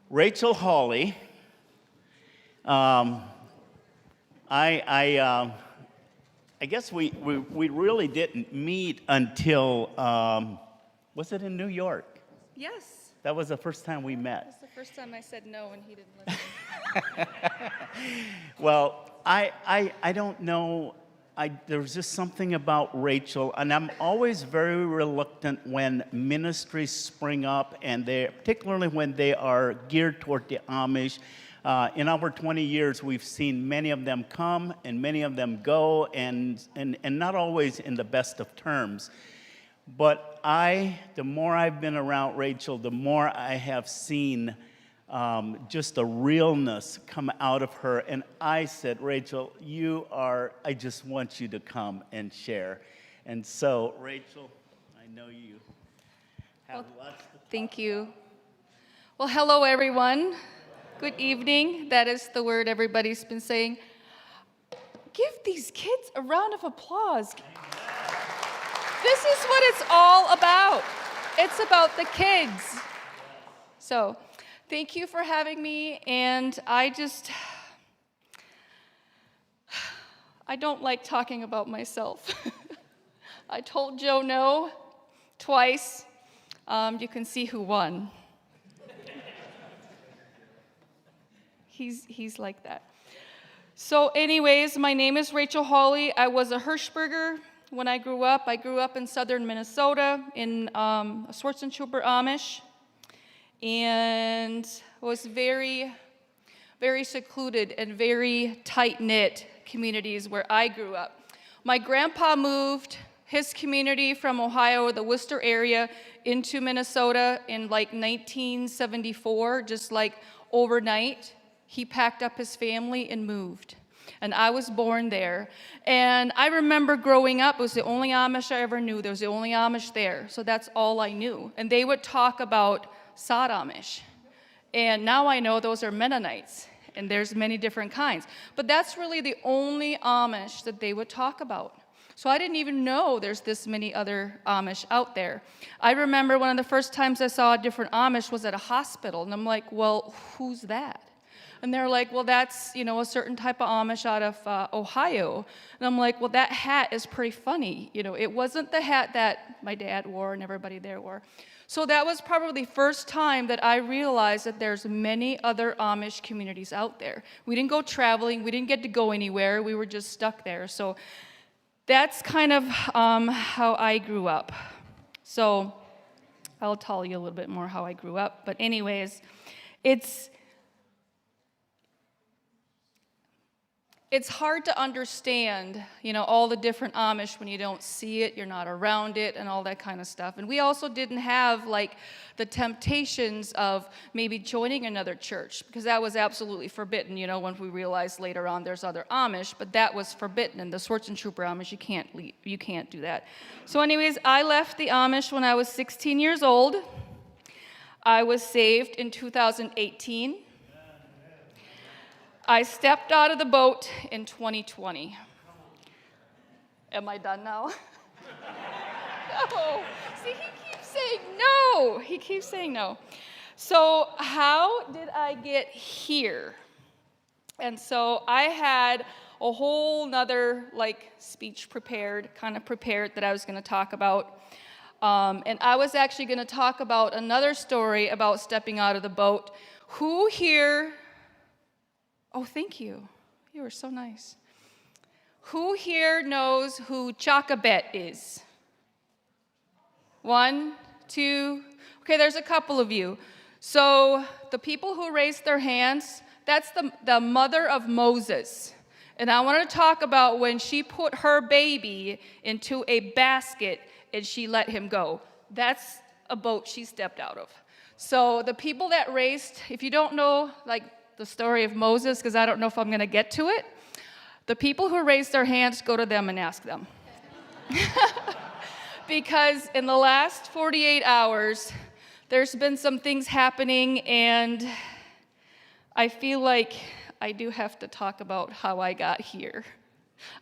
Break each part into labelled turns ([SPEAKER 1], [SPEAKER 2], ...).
[SPEAKER 1] Rachel Hawley. I guess we really didn't meet until, was it in New York?
[SPEAKER 2] Yes.
[SPEAKER 1] That was the first time we met.
[SPEAKER 2] That's the first time I said no and he didn't listen.
[SPEAKER 1] Well, I don't know. There's just something about Rachel, and I'm always very reluctant when ministries spring up, and particularly when they are geared toward the Amish. In our 20 years, we've seen many of them come and many of them go, and not always in the best of terms. But the more I've been around Rachel, the more I have seen just a realness come out of her. And I said, Rachel, I just want you to come and share. And so, Rachel, I know you have lots to talk
[SPEAKER 2] Thank you. Well, hello, everyone. Good evening. That is the word everybody's been saying. Give these kids a round of applause. This is what it's all about. It's about the kids. So, thank you for having me, and I don't like talking about myself. I told Joe no twice. You can see who won. He's like that. So anyways, my name is Rachel Hawley. I was a Hirschberger when I grew up. I grew up in southern Minnesota in a Schwarzentrooper Amish, and was very, very secluded and very tight-knit communities where I grew up. My grandpa moved his community from Ohio, the Worcester area, into Minnesota in like 1974, just like overnight. He packed up his family and moved. And I was born there. And I remember growing up, it was the only Amish I ever knew. There was the only Amish there. So that's all I knew. And they would talk about Sod Amish. And now I know those are Mennonites. And there's many different kinds. But that's really the only Amish that they would talk about. So I didn't even know there's this many other Amish out there. I remember one of the first times I saw a different Amish was at a hospital. And I'm like, well, who's that? And they're like, well, that's, a certain type of Amish out of Ohio. And I'm like, well, that hat is pretty funny. It wasn't the hat that my dad wore and everybody there wore. So that was probably the first time that I realized that there's many other Amish communities out there. We didn't go traveling. We didn't get to go anywhere. We were just stuck there. So that's kind of how I grew up. So I'll tell you a little bit more how I grew up. But anyways, It's hard to understand, all the different Amish when you don't see it, you're not around it, and all that kind of stuff. And we also didn't have, the temptations of maybe joining another church, because that was absolutely forbidden, when we realized later on there's other Amish, but that was forbidden. In the Schwarzentrooper Amish, you can't do that. So anyways, I left the Amish when I was 16 years old. I was saved in 2018. I stepped out of the boat in 2020. Am I done now? No. See, he keeps saying no. So how did I get here? And so I had a whole nother speech prepared that I was going to talk about. And I was actually going to talk about another story about stepping out of the boat. Who here... Oh, thank you. You were so nice. Who here knows who Chakabet is? 1, 2. Okay, there's a couple of you. So the people who raised their hands, that's the mother of Moses. And I want to talk about when she put her baby into a basket and she let him go. That's a boat she stepped out of. So the people that raised, if you don't know, the story of Moses, because I don't know if I'm going to get to it. The people who raised their hands, go to them and ask them. Because in the last 48 hours, there's been some things happening, and I feel like I do have to talk about how I got here.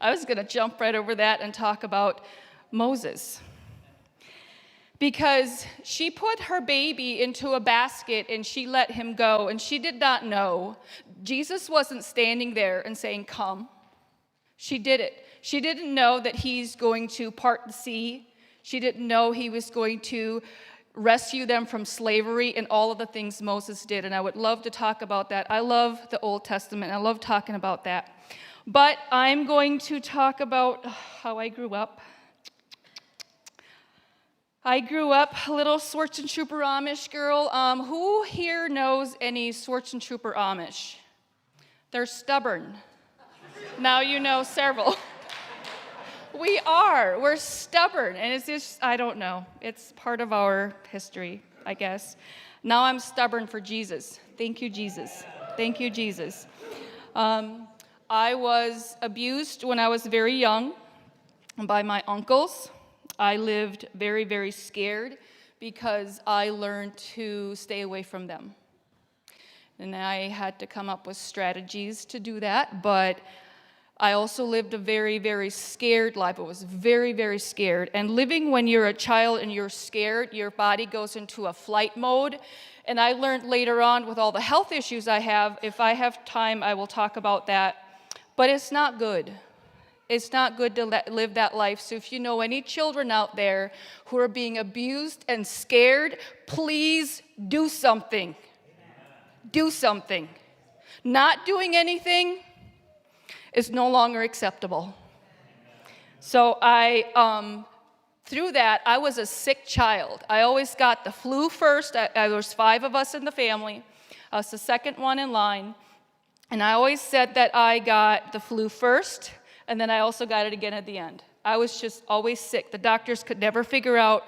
[SPEAKER 2] I was going to jump right over that and talk about Moses. because she put her baby into a basket and she let him go, and she did not know. Jesus wasn't standing there and saying, "Come." She did it. She didn't know that he's going to part the sea. She didn't know he was going to rescue them from slavery and all of the things Moses did. And I would love to talk about that. I love the Old Testament. I love talking about that. But I'm going to talk about how I grew up. I grew up a little Trooper Amish girl. Who here knows any Trooper Amish? They're stubborn. Now you know several. We're stubborn, and it's just, I don't know. It's part of our history, I guess. Now I'm stubborn for Jesus. Thank you, Jesus. Thank you, Jesus. I was abused when I was very young by my uncles. I lived very, very scared because I learned to stay away from them. And I had to come up with strategies to do that, but I also lived a very, very scared life. I was very, very scared. And living when you're a child and you're scared, your body goes into a flight mode. And I learned later on with all the health issues I have, if I have time, I will talk about that. But it's not good. It's not good to live that life. So if you know any children out there who are being abused and scared, please do something. Do something. Not doing anything is no longer acceptable. So through that, I was a sick child. I always got the flu first. There was 5 of us in the family. I was the second one in line. And I always said that I got the flu first, and then I also got it again at the end. I was just always sick. The doctors could never figure out,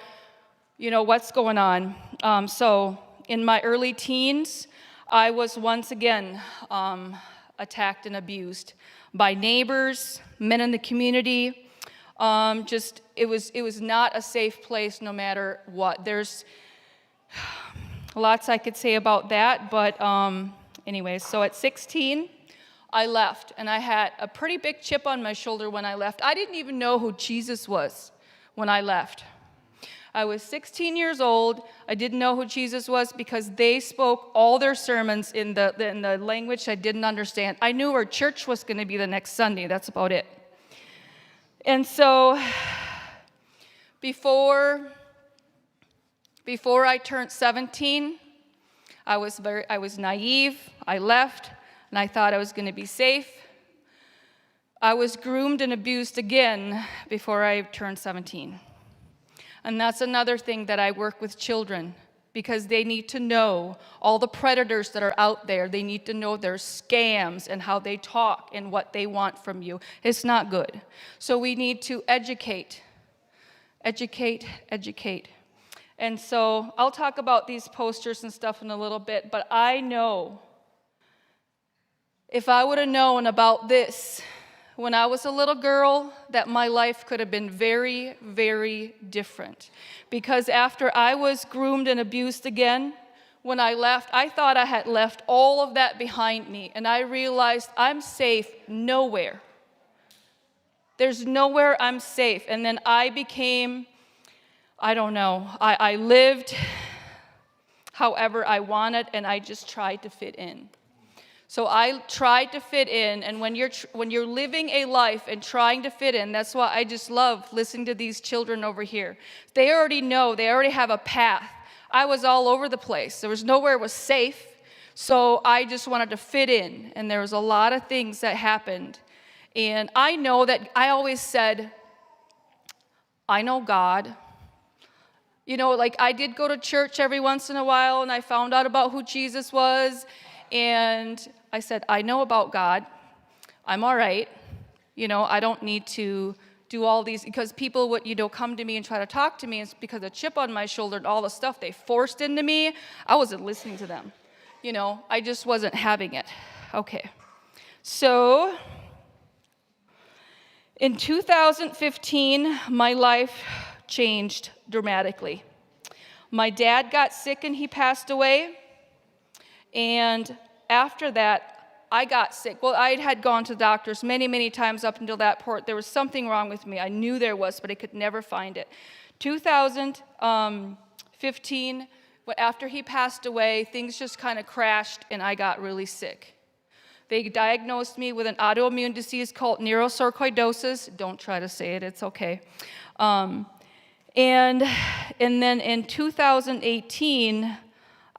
[SPEAKER 2] what's going on. So in my early teens, I was once again attacked and abused by neighbors, men in the community. It was not a safe place no matter what. There's lots I could say about that, but anyways, so at 16, I left, and I had a pretty big chip on my shoulder when I left. I didn't even know who Jesus was when I left. I was 16 years old. I didn't know who Jesus was because they spoke all their sermons in the language I didn't understand. I knew where church was going to be the next Sunday. That's about it. And so before I turned 17, I was naive. I left, and I thought I was going to be safe. I was groomed and abused again before I turned 17. And that's another thing that I work with children, because they need to know all the predators that are out there. They need to know their scams and how they talk and what they want from you. It's not good. So we need to educate. And so I'll talk about these posters and stuff in a little bit, but I know if I would have known about this when I was a little girl, that my life could have been very, very different. Because after I was groomed and abused again, when I left, I thought I had left all of that behind me, and I realized I'm safe nowhere. There's nowhere I'm safe. And then I became, I lived however I wanted, and I just tried to fit in. So I tried to fit in, and when you're living a life and trying to fit in, that's why I just love listening to these children over here. They already know, they already have a path. I was all over the place. There was nowhere it was safe, so I just wanted to fit in, and there was a lot of things that happened. And I know that I always said, I know God. I did go to church every once in a while, and I found out about who Jesus was, and I said, I know about God. I'm all right. I don't need to do all these, because people would, come to me and try to talk to me. It's because a chip on my shoulder and all the stuff they forced into me, I wasn't listening to them. I just wasn't having it. Okay. So in 2015, my life changed dramatically. My dad got sick and he passed away. And after that, I got sick. Well, I had gone to doctors many, many times up until that point. There was something wrong with me. I knew there was, but I could never find it. 2015, after he passed away, things just kind of crashed and I got really sick. They diagnosed me with an autoimmune disease called neurosarcoidosis. Don't try to say it, it's okay. And then in 2018,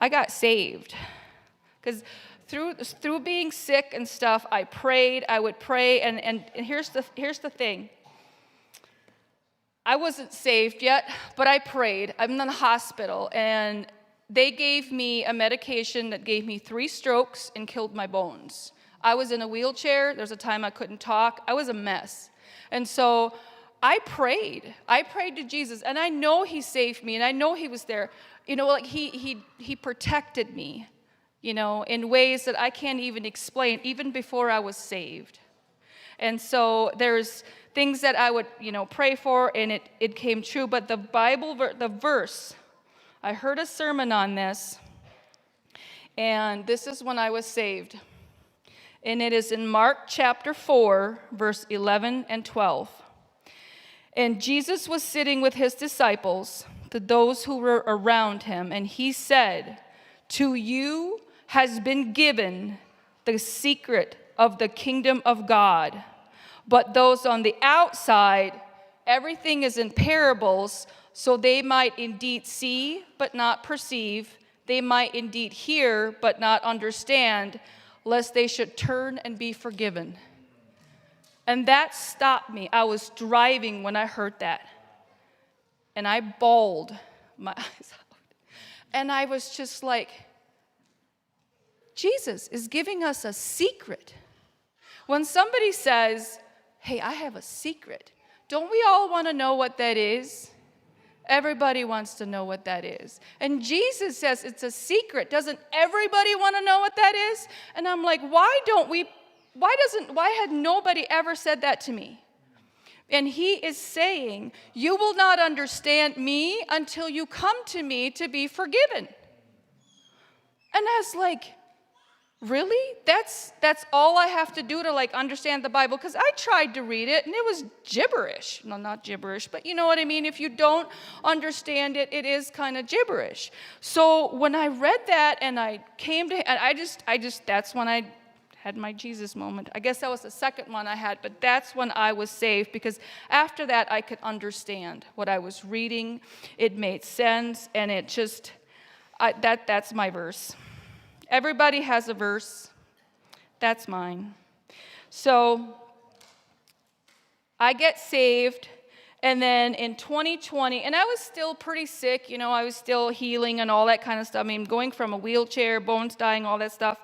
[SPEAKER 2] I got saved. Because through being sick and stuff, I prayed, I would pray, and here's the thing. I wasn't saved yet, but I prayed. I'm in the hospital, and they gave me a medication that gave me 3 strokes and killed my bones. I was in a wheelchair. There was a time I couldn't talk. I was a mess. And so I prayed. I prayed to Jesus, and I know he saved me, and I know he was there. You know, like he protected me, you know, in ways that I can't even explain, even before I was saved. And so there's things that I would, you know, pray for, and it came true. But the Bible, the verse, I heard a sermon on this, and this is when I was saved. And it is in Mark chapter 4, verse 11 and 12. And Jesus was sitting with his disciples, to those who were around him, and he said, "To you has been given the secret of the kingdom of God. But those on the outside, everything is in parables, so they might indeed see but not perceive. They might indeed hear but not understand, lest they should turn and be forgiven." And that stopped me. I was driving when I heard that. And I bawled my eyes out. And I was just like, Jesus is giving us a secret. When somebody says, "Hey, I have a secret," don't we all want to know what that is? Everybody wants to know what that is. And Jesus says it's a secret. Doesn't everybody want to know what that is? And I'm like, why had nobody ever said that to me? And he is saying, you will not understand me until you come to me to be forgiven. And I was like, really? That's all I have to do to like understand the Bible? Because I tried to read it and it was gibberish. No, not gibberish, but you know what I mean? If you don't understand it, it is kind of gibberish. So when I read that and I came to, and I just that's when I had my Jesus moment. I guess that was the second one I had, but that's when I was saved, because after that I could understand what I was reading. It made sense, and it just, that's my verse. Everybody has a verse. That's mine. So I get saved, and then in 2020, and I was still pretty sick, you know, I was still healing and all that kind of stuff. I mean, going from a wheelchair, bones dying, all that stuff.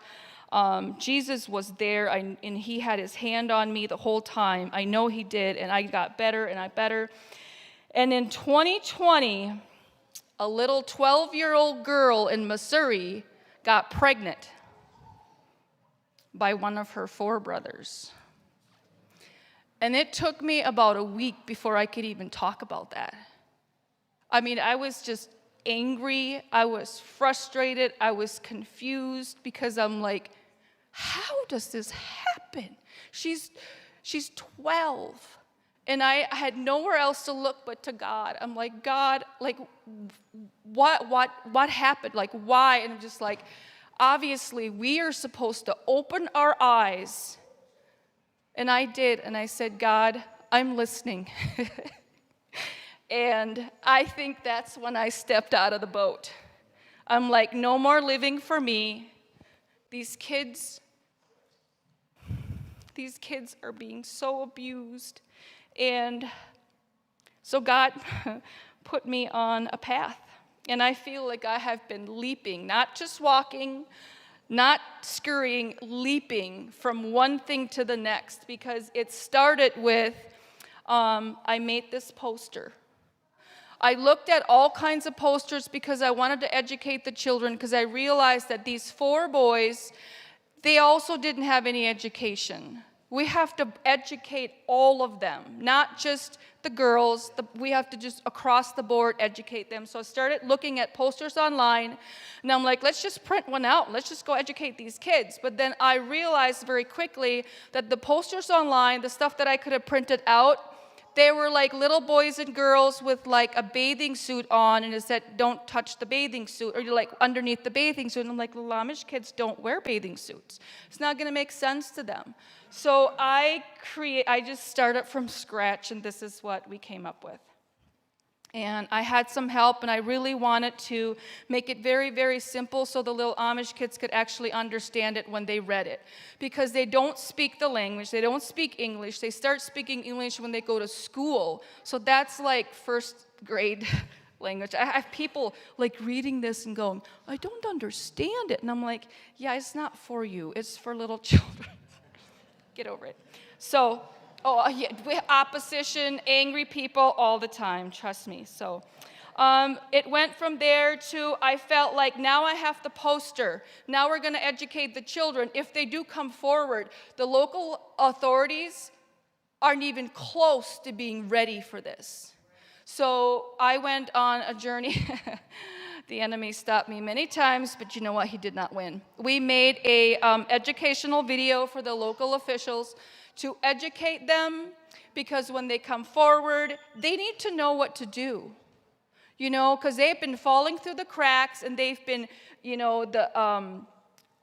[SPEAKER 2] Jesus was there, and he had his hand on me the whole time. I know he did, and I got better and better. And in 2020, a little 12-year-old girl in Missouri got pregnant by one of her 4 brothers. And it took me about a week before I could even talk about that. I mean, I was just angry. I was frustrated. I was confused, because I'm like, how does this happen? She's 12. And I had nowhere else to look but to God. I'm like, God, like, what happened? Like, why? And I'm just like, obviously, we are supposed to open our eyes. And I did, and I said, God, I'm listening. And I think that's when I stepped out of the boat. I'm like, no more living for me. These kids are being so abused. And so God put me on a path. And I feel like I have been leaping, not just walking, not scurrying, leaping from one thing to the next. Because it started with, I made this poster. I looked at all kinds of posters because I wanted to educate the children, because I realized that these 4 boys, they also didn't have any education. We have to educate all of them, not just the girls. We have to just across the board educate them. So I started looking at posters online, and I'm like, let's just print one out. Let's just go educate these kids. But then I realized very quickly that the posters online, the stuff that I could have printed out, they were like little boys and girls with like a bathing suit on, and it said, "Don't touch the bathing suit," or you're like underneath the bathing suit. And I'm like, little Amish kids don't wear bathing suits. It's not going to make sense to them. So I just started from scratch, and this is what we came up with. And I had some help, and I really wanted to make it very, very simple so the little Amish kids could actually understand it when they read it. Because they don't speak the language, they don't speak English. They start speaking English when they go to school. So that's like first grade language. I have people like reading this and going, "I don't understand it." And I'm like, yeah, it's not for you. It's for little children. Get over it. So, yeah, we have opposition, angry people all the time, trust me. So it went from there to, I felt like now I have the poster. Now we're going to educate the children. If they do come forward, the local authorities aren't even close to being ready for this. So I went on a journey. The enemy stopped me many times, but you know what? He did not win. We made a educational video for the local officials to educate them, because when they come forward, they need to know what to do. You know, because they've been falling through the cracks, and they've been, you know,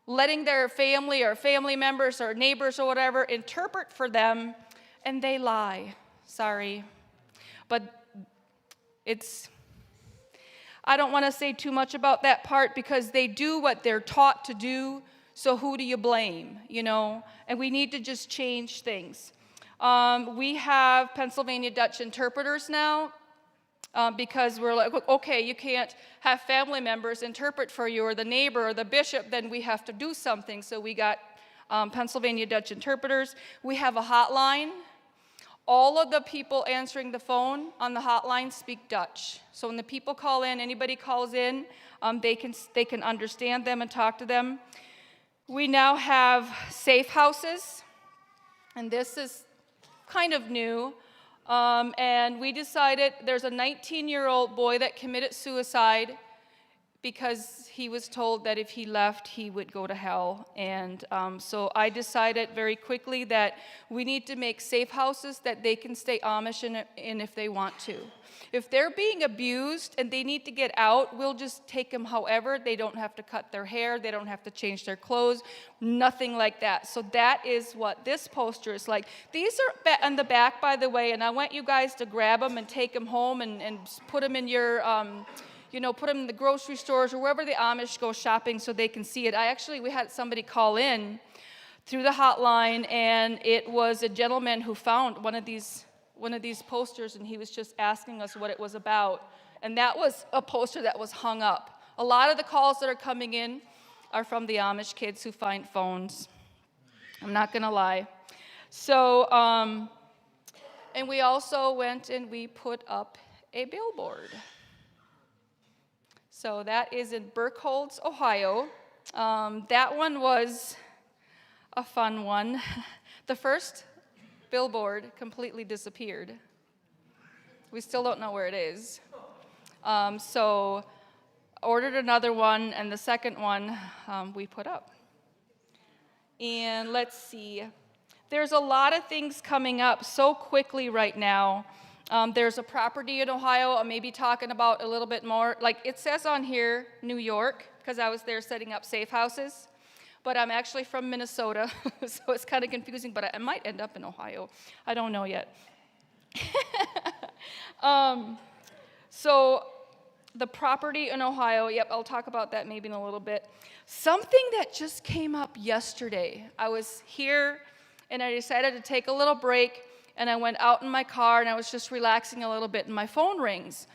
[SPEAKER 2] letting their family or family members or neighbors or whatever interpret for them, and they lie. Sorry. But I don't want to say too much about that part, because they do what they're taught to do. So who do you blame, you know? And we need to just change things. We have Pennsylvania Dutch interpreters now, because we're like, okay, you can't have family members interpret for you, or the neighbor or the bishop, then we have to do something. So we got Pennsylvania Dutch interpreters. We have a hotline. All of the people answering the phone on the hotline speak Dutch. So when the people call in, anybody calls in, they can understand them and talk to them. We now have safe houses, and this is kind of new. And we decided there's a 19-year-old boy that committed suicide because he was told that if he left, he would go to hell. And so I decided very quickly that we need to make safe houses that they can stay Amish in if they want to. If they're being abused and they need to get out, we'll just take them however. They don't have to cut their hair. They don't have to change their clothes. Nothing like that. So that is what this poster is like. These are on the back, by the way, and I want you guys to grab them and take them home and put them in your... put them in the grocery stores or wherever the Amish go shopping so they can see it. We had somebody call in through the hotline, and it was a gentleman who found one of these posters, and he was just asking us what it was about. And that was a poster that was hung up. A lot of the calls that are coming in are from the Amish kids who find phones. I'm not going to lie. So, and we also went and we put up a billboard. So that is in Berkholz, Ohio. That one was a fun one. The first billboard completely disappeared. We still don't know where it is. So ordered another one, and the second one we put up. And let's see. There's a lot of things coming up so quickly right now. There's a property in Ohio I'm maybe talking about a little bit more. Like it says on here, New York, because I was there setting up safe houses. But I'm actually from Minnesota, so it's kind of confusing, but I might end up in Ohio. I don't know yet. So the property in Ohio, yep, I'll talk about that maybe in a little bit. Something that just came up yesterday. I was here, and I decided to take a little break, and I went out in my car, and I was just relaxing a little bit, and my phone rings.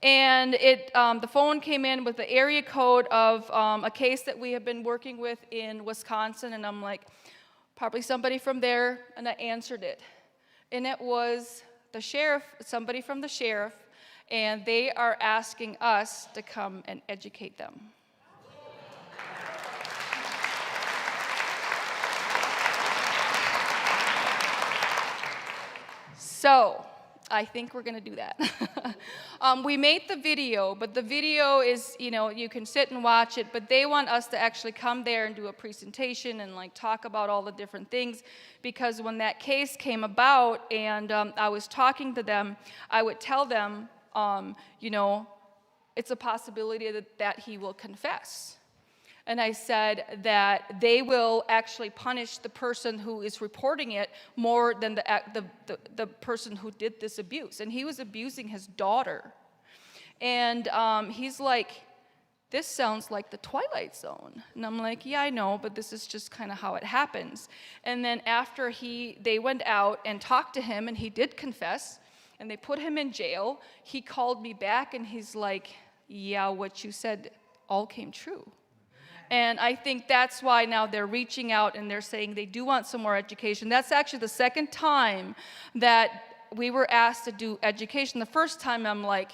[SPEAKER 2] And the phone came in with the area code of a case that we have been working with in Wisconsin, and I'm like, probably somebody from there, and I answered it. And it was the sheriff, somebody from the sheriff, and they are asking us to come and educate them. So, I think we're going to do that. We made the video, but the video is, you can sit and watch it, but they want us to actually come there and do a presentation and like talk about all the different things, because when that case came about and I was talking to them, I would tell them, it's a possibility that he will confess. And I said that they will actually punish the person who is reporting it more than the person who did this abuse. And he was abusing his daughter. And he's like, this sounds like the Twilight Zone. And I'm like, yeah, I know, but this is just kind of how it happens. And then after they went out and talked to him, and he did confess, and they put him in jail, he called me back, and he's like, yeah, what you said all came true. And I think that's why now they're reaching out and they're saying they do want some more education. That's actually the second time that we were asked to do education. The first time I'm like,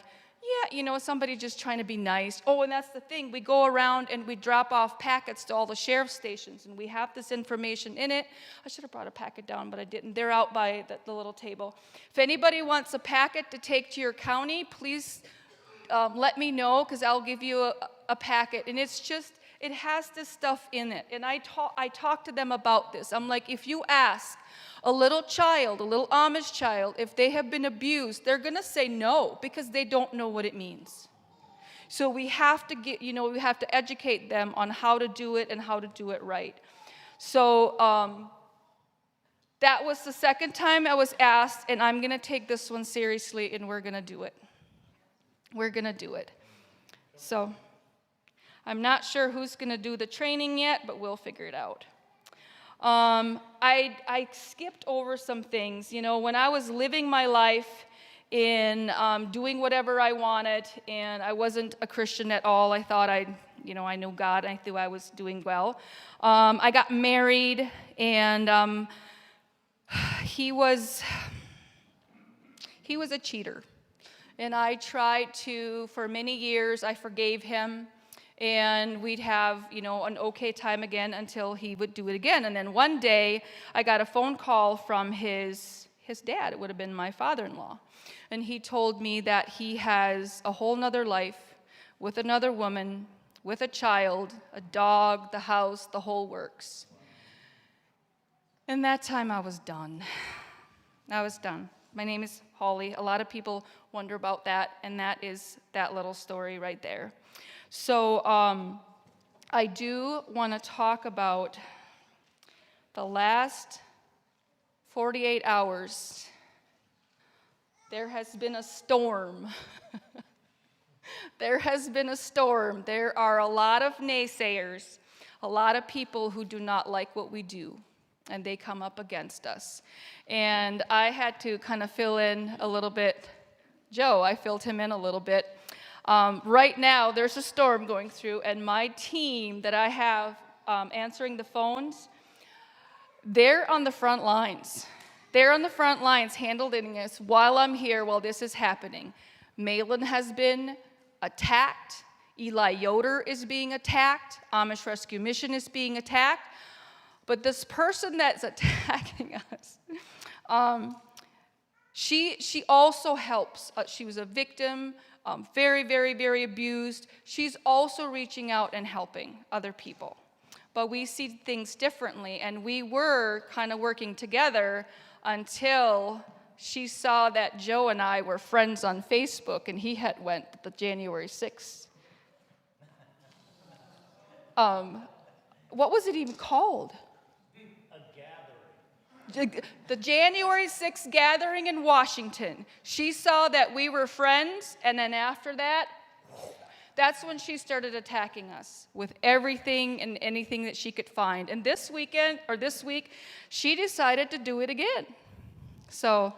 [SPEAKER 2] yeah, somebody just trying to be nice. Oh, and that's the thing. We go around and we drop off packets to all the sheriff's stations, and we have this information in it. I should have brought a packet down, but I didn't. They're out by the little table. If anybody wants a packet to take to your county, please let me know, because I'll give you a packet. And it has this stuff in it. And I talk to them about this. I'm like, if you ask a little Amish child, if they have been abused, they're going to say no, because they don't know what it means. So we have to we have to educate them on how to do it and how to do it right. So that was the second time I was asked, and I'm going to take this one seriously, and we're going to do it. We're going to do it. So I'm not sure who's going to do the training yet, but we'll figure it out. I skipped over some things. When I was living my life in doing whatever I wanted, and I wasn't a Christian at all. I thought I knew God, and I thought I was doing well. I got married, and he was a cheater. And I tried to, for many years, I forgave him. And we'd have, an okay time again until he would do it again. And then one day, I got a phone call from his dad. It would have been my father-in-law. And he told me that he has a whole nother life with another woman, with a child, a dog, the house, the whole works. And that time I was done. I was done. My name is Hawley. A lot of people wonder about that, and that is that little story right there. So I do want to talk about the last 48 hours. There has been a storm. There has been a storm. There are a lot of naysayers, a lot of people who do not like what we do, and they come up against us. And I had to kind of fill in a little bit. I filled him in a little bit. Right now, there's a storm going through, and my team that I have answering the phones, they're on the front lines. They're on the front lines handling this while I'm here, while this is happening. Malin has been attacked. Eli Yoder is being attacked. Amish Rescue Mission is being attacked. But this person that's attacking us, she also helps. She was a victim. Very, very, very abused. She's also reaching out and helping other people. But we see things differently, and we were kind of working together until she saw that Joe and I were friends on Facebook, and he had went to the January 6th. What was it even called? The January 6th gathering in Washington. She saw that we were friends, and then after that, that's when she started attacking us with everything and anything that she could find. And this week, she decided to do it again. So,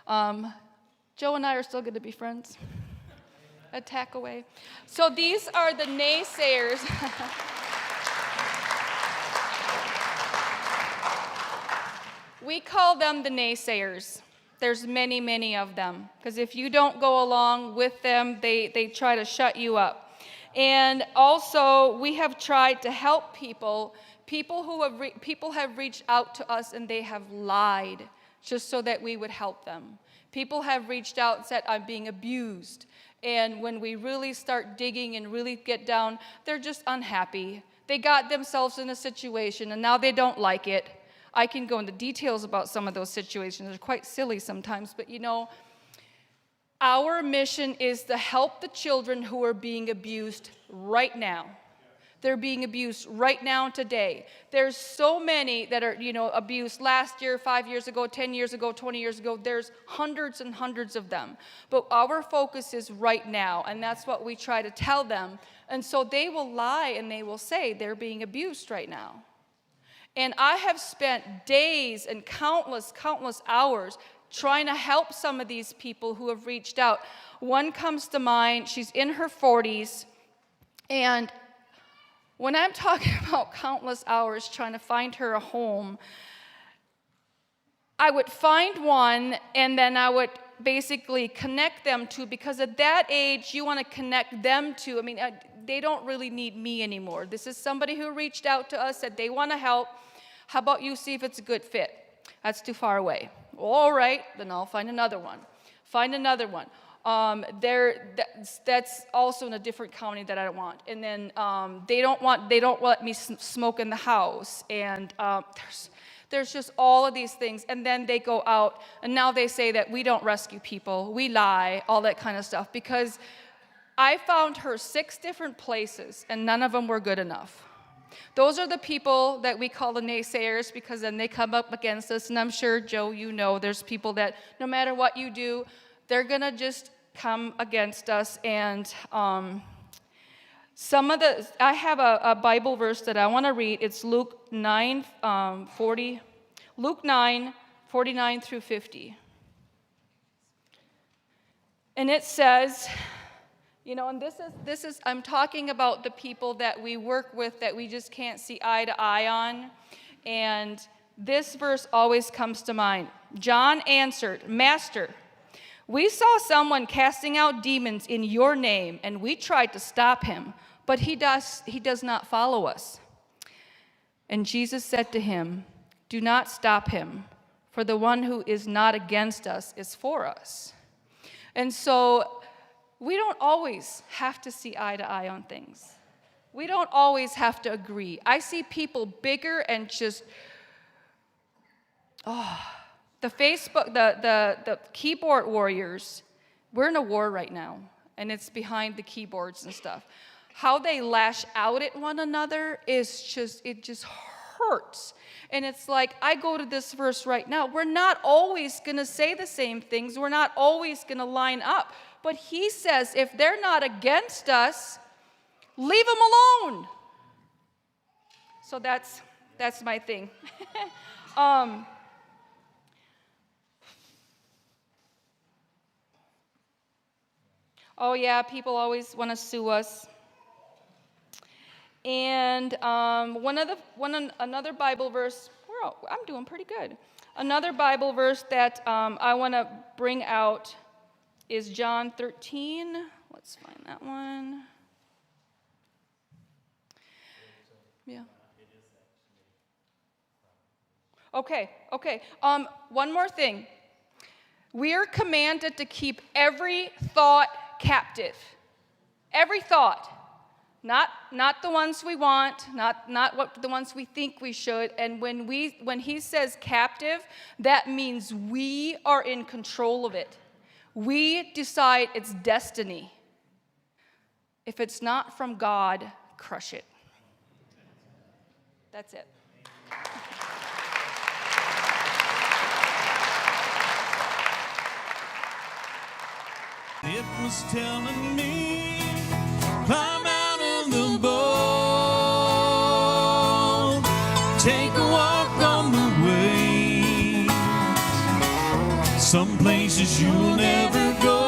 [SPEAKER 2] Joe and I are still going to be friends. Attack away. So these are the naysayers. We call them the naysayers. There's many, many of them. Because if you don't go along with them, they try to shut you up. And also, we have tried to help people. People have reached out to us, and they have lied just so that we would help them. People have reached out and said, I'm being abused. And when we really start digging and really get down, they're just unhappy. They got themselves in a situation, and now they don't like it. I can go into details about some of those situations. They're quite silly sometimes, but our mission is to help the children who are being abused right now. They're being abused right now today. There's so many that are, abused last year, 5 years ago, 10 years ago, 20 years ago. There's hundreds and hundreds of them. But our focus is right now, and that's what we try to tell them. And so they will lie and they will say they're being abused right now. And I have spent days and countless hours trying to help some of these people who have reached out. One comes to mind. She's in her 40s. And when I'm talking about countless hours trying to find her a home, I would find one and then I would basically connect them to, because at that age, you want to connect them to, they don't really need me anymore. This is somebody who reached out to us, said they want to help. How about you see if it's a good fit? That's too far away. All right, then I'll find another one. Find another one. That's also in a different county that I don't want. And then they don't let me smoke in the house. And there's just all of these things. And then they go out, and now they say that we don't rescue people, we lie, all that kind of stuff. Because I found her 6 different places, and none of them were good enough. Those are the people that we call the naysayers, because then they come up against us. And I'm sure, Joe, there's people that no matter what you do, they're going to just come against us. And I have a Bible verse that I want to read. It's Luke 9, 49 through 50. And it says, and this is, I'm talking about the people that we work with that we just can't see eye to eye on. And this verse always comes to mind. John answered, Master, we saw someone casting out demons in your name, and we tried to stop him, but he does not follow us. And Jesus said to him, do not stop him, for the one who is not against us is for us. And so we don't always have to see eye to eye on things. We don't always have to agree. I see people bigger and just, the Facebook, the keyboard warriors, we're in a war right now, and it's behind the keyboards and stuff. How they lash out at one another it just hurts. And it's like, I go to this verse right now. We're not always going to say the same things. We're not always going to line up. But he says, if they're not against us, leave them alone. So that's my thing. Oh yeah, people always want to sue us. And another Bible verse. I'm doing pretty good. Another Bible verse that I want to bring out is John 13. Let's find that one. Yeah. Okay. One more thing. We are commanded to keep every thought captive. Every thought. Not the ones we want, not the ones we think we should. And when he says captive, that means we are in control of it. We decide its destiny. If it's not from God, crush it. That's it.
[SPEAKER 3] It was telling me, climb out of the boat, take a walk on the waves, some places you'll never go,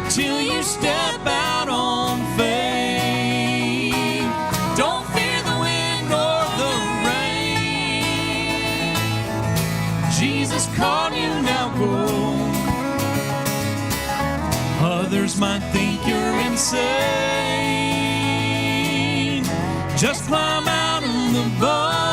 [SPEAKER 3] till you step out on faith. Don't fear the wind or the rain, Jesus called you, now go. Others might think you're insane. Just climb out of the boat.